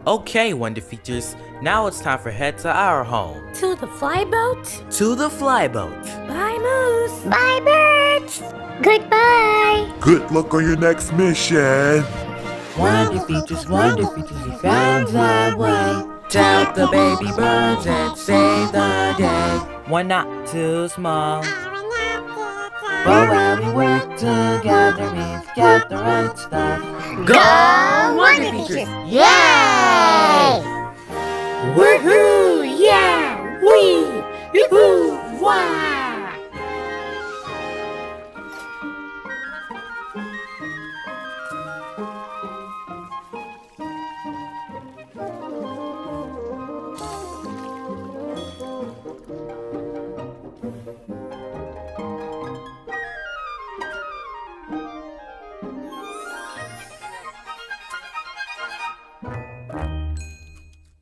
Okay, Wonder Features, now it's time for head to our home. To the flyboat? To the flyboat. Bye, Moose. Bye, birds. Goodbye. Good luck on your next mission. Wonder Features, we found our way. To help the baby birds and save the day. One not too small, but when we work together, we've got the right stuff. Go Wonder Features! Yay! Woohoo!